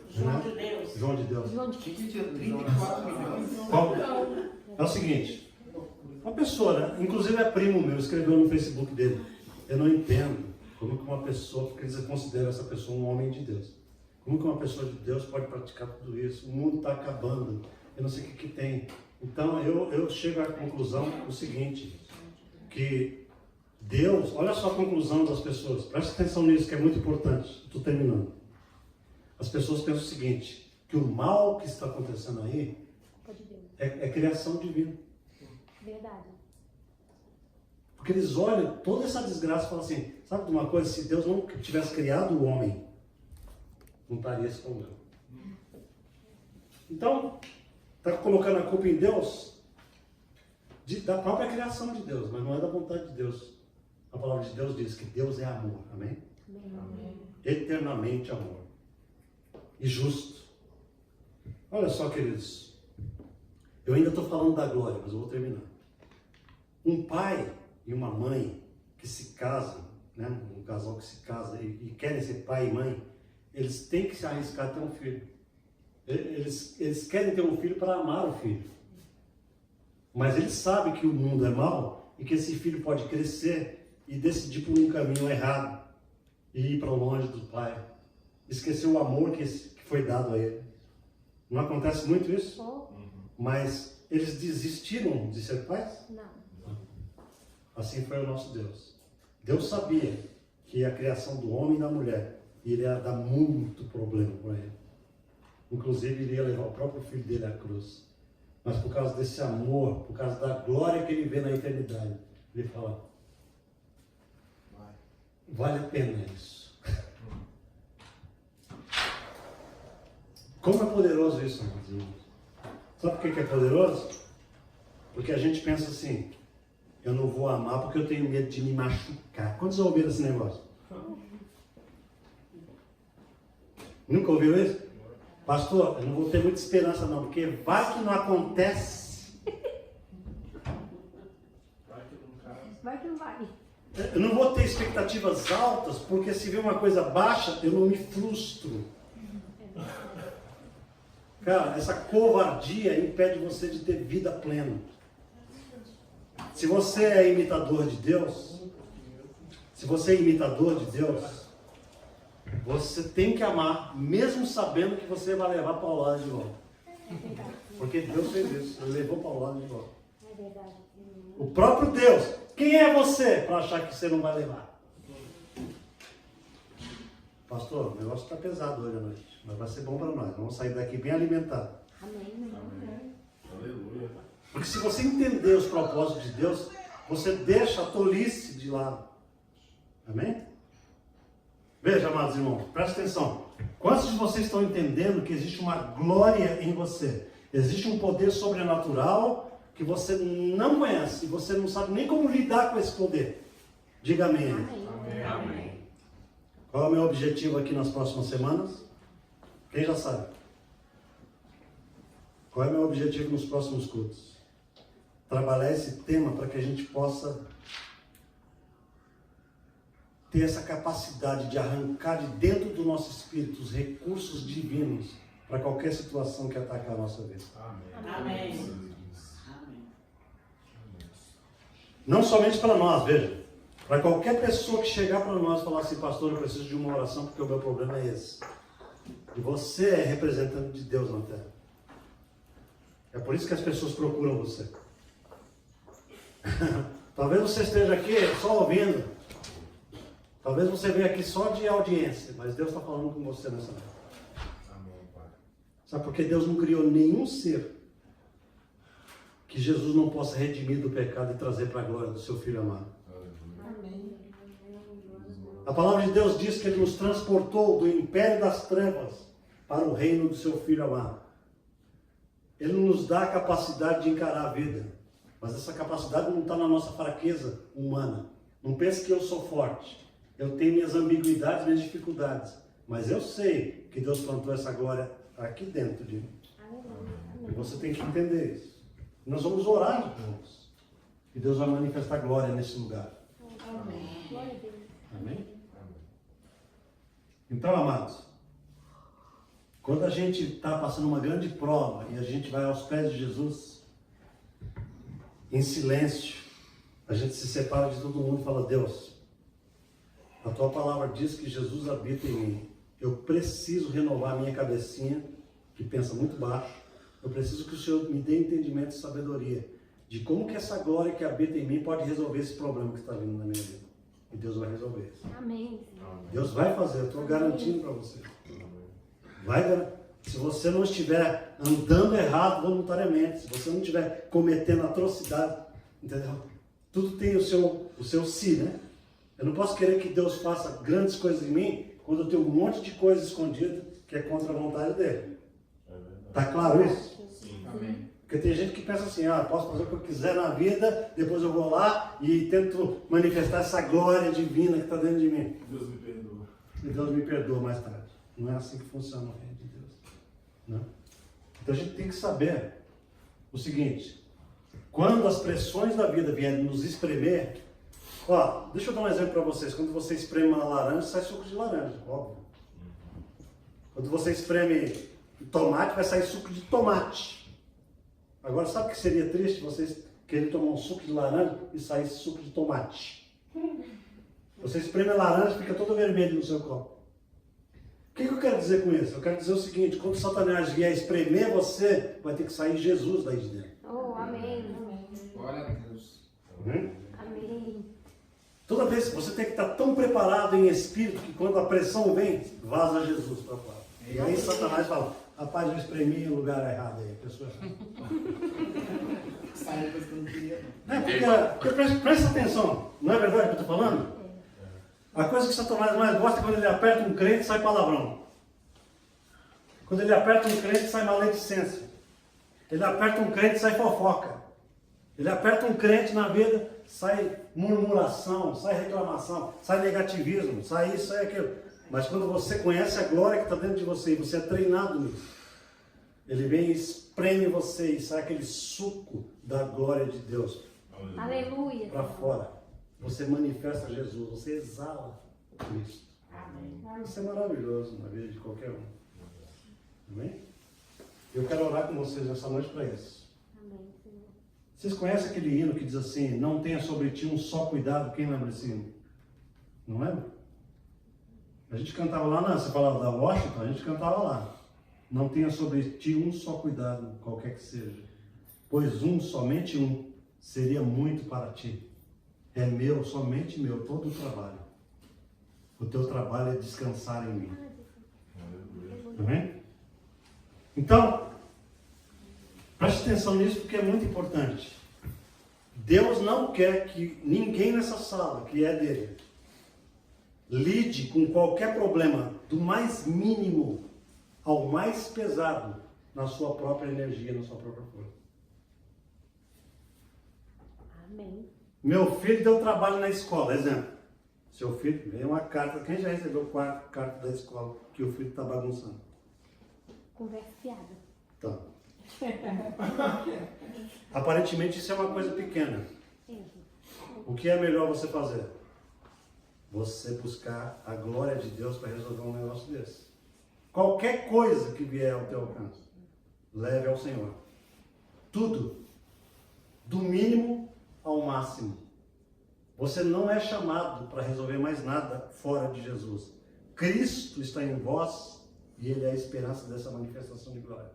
Speaker 4: João de Deus.
Speaker 1: João de Deus.
Speaker 2: João de
Speaker 5: Que tinha 34 milhões.
Speaker 1: É o seguinte, uma pessoa, né? Inclusive é primo meu, escreveu no Facebook dele, eu não entendo como que uma pessoa, porque eles consideram essa pessoa um homem de Deus, como que uma pessoa de Deus pode praticar tudo isso? O mundo está acabando, eu não sei o que tem. Então eu chego à conclusão o seguinte, que Deus, olha só a conclusão das pessoas, presta atenção nisso que é muito importante, estou terminando. As pessoas pensam o seguinte, que o mal que está acontecendo aí é criação divina.
Speaker 2: Verdade.
Speaker 1: Porque eles olham toda essa desgraça e falam assim, sabe de uma coisa, se Deus não tivesse criado o homem, não estaria esse problema. Então, está colocando a culpa em Deus, da própria criação de Deus, mas não é da vontade de Deus. A palavra de Deus diz que Deus é amor, amém?
Speaker 2: Amém.
Speaker 1: Eternamente amor. E justo. Olha só, queridos, eu ainda estou falando da glória, mas eu vou terminar. Um pai e uma mãe que se casam, né? Um casal que se casa e querem ser pai e mãe, eles têm que se arriscar a ter um filho. Eles querem ter um filho para amar o filho. Mas eles sabem que o mundo é mau e que esse filho pode crescer e decidir por um caminho errado e ir para longe do pai. Esquecer o amor que foi dado a ele. Não acontece muito isso? Mas eles desistiram de ser pais?
Speaker 2: Não.
Speaker 1: Assim foi o nosso Deus. Deus sabia que a criação do homem e da mulher iria dar muito problema para ele. Inclusive, iria levar o próprio filho dele à cruz. Mas por causa desse amor, por causa da glória que ele vê na eternidade, ele fala, vale a pena isso. Como é poderoso isso, meus irmãos? Sabe por que é poderoso? Porque a gente pensa assim, eu não vou amar porque eu tenho medo de me machucar. Quantos já ouviram esse negócio? Nunca ouviu isso? Pastor, eu não vou ter muita esperança não, porque vai que não acontece.
Speaker 2: Vai que não vai.
Speaker 1: Eu não vou ter expectativas altas, porque se vir uma coisa baixa, eu não me frustro. Cara, essa covardia impede você de ter vida plena. Se você é imitador de Deus, você tem que amar, mesmo sabendo que você vai levar paulada de volta. Porque Deus fez isso, Ele levou paulada de volta.
Speaker 2: É verdade.
Speaker 1: O próprio Deus. Quem é você para achar que você não vai levar? Pastor, o negócio está pesado hoje à noite, mas vai ser bom para nós. Vamos sair daqui bem alimentados.
Speaker 2: Amém.
Speaker 5: Aleluia.
Speaker 1: Porque se você entender os propósitos de Deus, você deixa a tolice de lado. Amém? Veja, amados irmãos, presta atenção. Quantos de vocês estão entendendo que existe uma glória em você? Existe um poder sobrenatural que você não conhece e você não sabe nem como lidar com esse poder. Diga amém.
Speaker 2: Amém.
Speaker 5: Amém.
Speaker 1: Qual é o meu objetivo aqui nas próximas semanas? Quem já sabe? Qual é o meu objetivo nos próximos cultos? Trabalhar esse tema para que a gente possa ter essa capacidade de arrancar de dentro do nosso espírito os recursos divinos para qualquer situação que atacar a nossa vida.
Speaker 4: Amém.
Speaker 1: Não somente para nós, veja. Para qualquer pessoa que chegar para nós e falar assim, pastor, eu preciso de uma oração porque o meu problema é esse. E você é representante de Deus na terra. É por isso que as pessoas procuram você. Talvez você esteja aqui só ouvindo. Talvez você veja aqui só de audiência, mas Deus está falando com você nessa noite.
Speaker 5: Amém, Pai.
Speaker 1: Sabe por que Deus não criou nenhum ser que Jesus não possa redimir do pecado e trazer para a glória do seu Filho amado?
Speaker 3: Amém.
Speaker 1: A palavra de Deus diz que Ele nos transportou do império das trevas para o reino do seu Filho amado. Ele nos dá a capacidade de encarar a vida, mas essa capacidade não está na nossa fraqueza humana. Não pense que eu sou forte. Eu tenho minhas ambiguidades, minhas dificuldades, mas eu sei que Deus plantou essa glória aqui dentro de mim. E você tem que entender isso. Nós vamos orar juntos. E Deus vai manifestar glória nesse lugar.
Speaker 3: Amém.
Speaker 2: Glória a Deus.
Speaker 1: Amém? Então, amados, quando a gente está passando uma grande prova e a gente vai aos pés de Jesus, em silêncio, a gente se separa de todo mundo e fala: Deus, a tua palavra diz que Jesus habita em mim. Eu preciso renovar a minha cabecinha, que pensa muito baixo. Eu preciso que o Senhor me dê entendimento e sabedoria de como que essa glória que habita em mim pode resolver esse problema que está vindo na minha vida. E Deus vai resolver isso.
Speaker 2: Amém.
Speaker 1: Deus vai fazer, eu estou garantindo para você. Vai, se você não estiver andando errado voluntariamente, se você não estiver cometendo atrocidade, entendeu? Tudo tem o seu si, né? Eu não posso querer que Deus faça grandes coisas em mim quando eu tenho um monte de coisa escondida que é contra a vontade dele. Tá claro isso?
Speaker 5: Sim.
Speaker 3: Amém.
Speaker 1: Porque tem gente que pensa assim: posso fazer o que eu quiser na vida, depois eu vou lá e tento manifestar essa glória divina que está dentro de mim.
Speaker 5: Deus me perdoa.
Speaker 1: E Deus me perdoa mais tarde. Não é assim que funciona o reino de Deus. Não? Então a gente tem que saber o seguinte: quando as pressões da vida vierem nos espremer, deixa eu dar um exemplo para vocês. Quando você espreme uma laranja, sai suco de laranja, óbvio. Quando você espreme tomate, vai sair suco de tomate. Agora, sabe o que seria triste? Vocês querem tomar um suco de laranja e sair suco de tomate. Você espreme a laranja e fica todo vermelho no seu copo. O que eu quero dizer com isso? Eu quero dizer o seguinte: quando Satanás vier espremer você, vai ter que sair Jesus daí de dentro.
Speaker 2: Oh, amém.
Speaker 5: Glória a Deus.
Speaker 2: Amém.
Speaker 1: Toda vez que você tem que estar tão preparado em espírito que quando a pressão vem, vaza Jesus para fora. E aí Satanás fala: rapaz, eu espremi em lugar errado aí, a pessoa errada.
Speaker 3: Sai depois que eu não queria.
Speaker 1: Porque presta atenção, não é verdade o que eu estou falando? A coisa que Satanás mais gosta é quando ele aperta um crente, sai palavrão. Quando ele aperta um crente, sai maledicência. Ele aperta um crente, sai fofoca. Ele aperta um crente na vida, sai murmuração, sai reclamação, sai negativismo, sai isso, sai aquilo. Mas quando você conhece a glória que está dentro de você e você é treinado nisso, ele vem e espreme você e sai aquele suco da glória de Deus
Speaker 2: Aleluia.
Speaker 1: para fora. Você manifesta Jesus, você exala Cristo.
Speaker 4: Amém.
Speaker 1: Isso é maravilhoso na vida de qualquer um. Amém? Eu quero orar com vocês essa noite para isso.
Speaker 2: Amém, Senhor.
Speaker 1: Vocês conhecem aquele hino que diz assim: não tenha sobre ti um só cuidado? Quem lembra desse hino? Não lembra? A gente cantava lá, você falava da Washington, a gente cantava lá: não tenha sobre ti um só cuidado, qualquer que seja, pois somente um, seria muito para ti. É meu, somente meu, todo o trabalho. O teu trabalho é descansar em mim. Amém? Então, preste atenção nisso porque é muito importante. Deus não quer que ninguém nessa sala, que é dele, lide com qualquer problema, do mais mínimo ao mais pesado, na sua própria energia, na sua própria força.
Speaker 2: Amém.
Speaker 1: Meu filho deu trabalho na escola, exemplo. Seu filho, veio uma carta, quem já recebeu carta da escola que o filho está bagunçando?
Speaker 2: Conversa fiada.
Speaker 1: Então, aparentemente isso é uma coisa pequena. O que é melhor você fazer? Você buscar a glória de Deus para resolver um negócio desse. Qualquer coisa que vier ao teu alcance, leve ao Senhor. Tudo, do mínimo ao máximo. Você não é chamado para resolver mais nada fora de Jesus. Cristo está em vós e Ele é a esperança dessa manifestação de glória.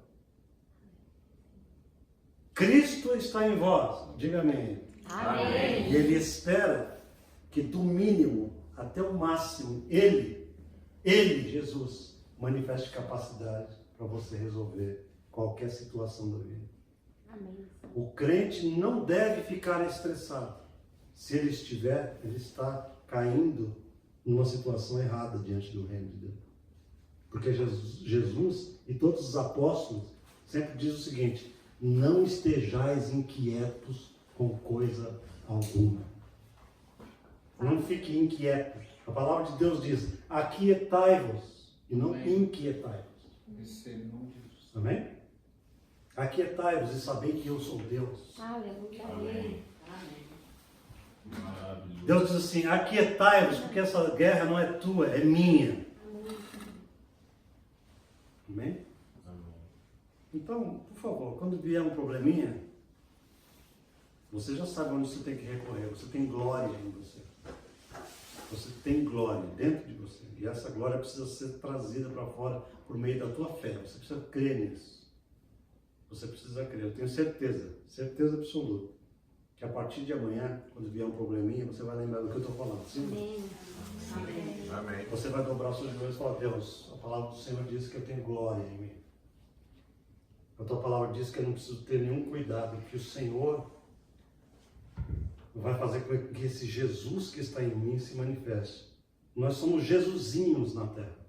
Speaker 1: Cristo está em vós. Diga amém.
Speaker 2: Amém.
Speaker 1: E Ele espera que do mínimo até o máximo, Ele, Jesus, manifeste capacidade para você resolver qualquer situação da vida.
Speaker 2: Amém.
Speaker 1: O crente não deve ficar estressado. Se ele estiver, ele está caindo numa situação errada diante do reino de Deus. Porque Jesus e todos os apóstolos sempre dizem o seguinte: não estejais inquietos com coisa alguma. Não fique inquieto. A palavra de Deus diz: aquietai-vos e não inquietai-vos.
Speaker 5: Recebe em nome de Jesus.
Speaker 1: Amém? Aquietai-vos e sabei que eu sou Deus.
Speaker 2: Aleluia.
Speaker 4: Amém.
Speaker 5: Maravilhoso.
Speaker 1: Deus diz assim: aquietai-vos, porque essa guerra não é tua, é minha. Amém?
Speaker 5: Amém.
Speaker 1: Então, por favor, quando vier um probleminha, você já sabe onde você tem que recorrer. Você tem glória em você. Você tem glória dentro de você. E essa glória precisa ser trazida para fora por meio da tua fé. Você precisa crer nisso. Você precisa crer. Eu tenho certeza absoluta, que a partir de amanhã, quando vier um probleminha, você vai lembrar do que eu estou falando. Sim?
Speaker 2: Amém.
Speaker 5: Amém.
Speaker 1: Você vai dobrar os seus joelhos e falar: Deus, a palavra do Senhor diz que eu tenho glória em mim. A tua palavra diz que eu não preciso ter nenhum cuidado, que o Senhor vai fazer com que esse Jesus que está em mim se manifeste. Nós somos Jesusinhos na terra.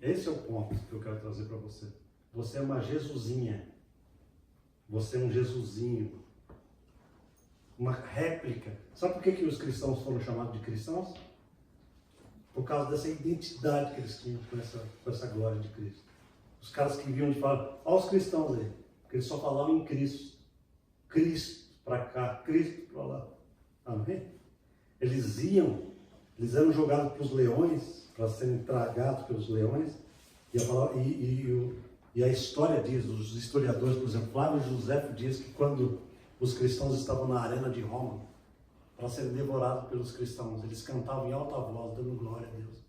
Speaker 1: Esse é o ponto que eu quero trazer para você. Você é uma Jesusinha. Você é um Jesusinho. Uma réplica. Sabe por que os cristãos foram chamados de cristãos? Por causa dessa identidade que eles tinham com essa glória de Cristo. Os caras que vinham de fora, olha os cristãos aí, porque eles só falavam em Cristo. Cristo para cá, Cristo para lá. Amém? Eles eram jogados para os leões, para serem tragados pelos leões. E a história diz, os historiadores, por exemplo, Flávio Josefo diz que quando os cristãos estavam na arena de Roma, para serem devorados pelos cristãos, eles cantavam em alta voz, dando glória a Deus,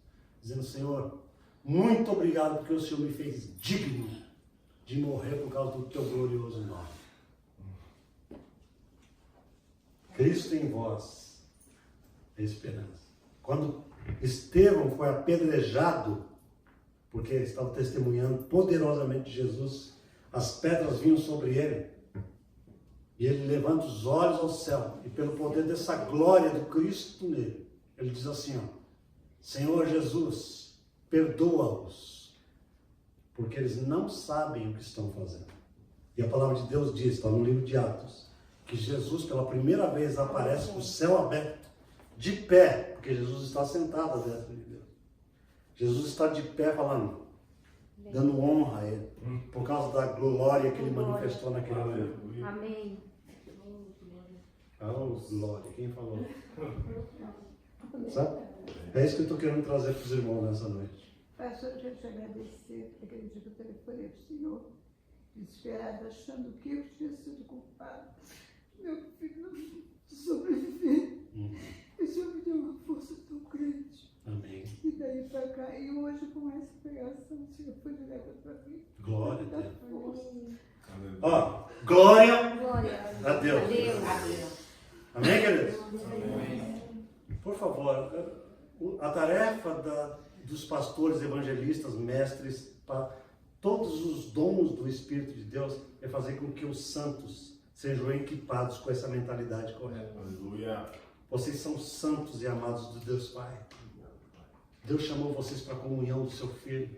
Speaker 1: dizendo: Senhor, muito obrigado porque o Senhor me fez digno de morrer por causa do teu glorioso nome. Cristo em vós é esperança. Quando Estevão foi apedrejado, porque ele estava testemunhando poderosamente de Jesus, as pedras vinham sobre ele, e ele levanta os olhos ao céu, e pelo poder dessa glória do Cristo nele, ele diz assim: ó, Senhor Jesus, perdoa-os, porque eles não sabem o que estão fazendo. E a palavra de Deus diz, está no livro de Atos, que Jesus pela primeira vez aparece com o céu aberto, de pé, porque Jesus está sentado à destra de Deus. Jesus está de pé falando, dando honra a ele, por causa da glória que ele manifestou naquele momento.
Speaker 2: Amém.
Speaker 1: Oh, glória, quem falou? Sabe? É isso que eu estou querendo trazer para os irmãos nessa noite.
Speaker 3: Pastor, eu quero te agradecer, aquele dia que eu telefonei para o Senhor, desesperado, achando que eu tinha sido culpado. Meu filho não sobreviver. E o Senhor me deu uma força tão grande.
Speaker 1: Amém.
Speaker 3: E daí para cá, e hoje com essa pregação, o Senhor foi direto para mim.
Speaker 1: Glória a
Speaker 3: Dá
Speaker 1: Deus.
Speaker 3: força.
Speaker 1: Ó, glória
Speaker 2: Glória
Speaker 1: a Deus.
Speaker 4: Adeus.
Speaker 1: Amém, queridos?
Speaker 5: Amém.
Speaker 1: Por favor, a tarefa dos pastores, evangelistas, mestres, todos os dons do Espírito de Deus é fazer com que os santos sejam equipados com essa mentalidade correta.
Speaker 5: Aleluia.
Speaker 1: Vocês são santos e amados de Deus Pai. Deus chamou vocês para a comunhão do seu Filho.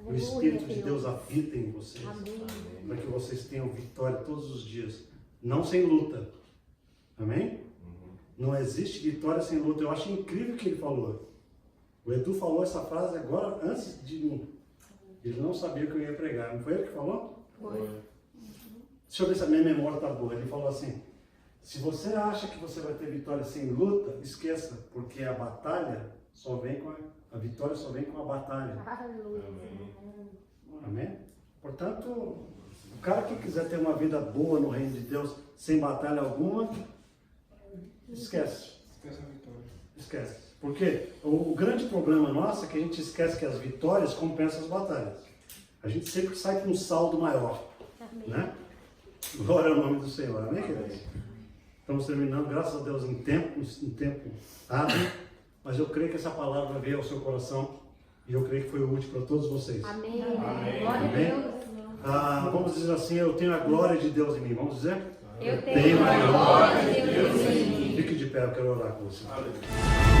Speaker 1: O Espírito de Deus habita em vocês.
Speaker 2: Amém.
Speaker 1: Para que vocês tenham vitória todos os dias. Não sem luta. Amém? Não existe vitória sem luta. Eu acho incrível o que ele falou. O Edu falou essa frase agora, antes de mim. Ele não sabia o que eu ia pregar. Não foi ele que falou?
Speaker 2: Foi.
Speaker 1: Deixa eu ver se a minha memória está boa. Ele falou assim: se você acha que você vai ter vitória sem luta, esqueça, porque a batalha só vem com a vitória só vem com a batalha.
Speaker 2: Aleluia.
Speaker 1: Amém? Portanto, o cara que quiser ter uma vida boa no reino de Deus, sem batalha alguma, esquece.
Speaker 5: Esquece a vitória.
Speaker 1: Esquece. Porque o grande problema nosso é que a gente esquece que as vitórias compensam as batalhas. A gente sempre sai com um saldo maior.
Speaker 2: Amém.
Speaker 1: Né? Glória ao nome do Senhor. Amém, queridos? Estamos terminando, graças a Deus, em tempo hábil, mas eu creio que essa palavra veio ao seu coração e eu creio que foi útil para todos vocês.
Speaker 2: Amém.
Speaker 5: Amém.
Speaker 2: Glória a
Speaker 1: Amém.
Speaker 2: Deus.
Speaker 1: Vamos dizer assim, eu tenho a glória de Deus em mim. Vamos dizer?
Speaker 2: Eu tenho a glória de Deus em mim.
Speaker 1: Fique de pé, eu quero orar com você.
Speaker 5: Aleluia.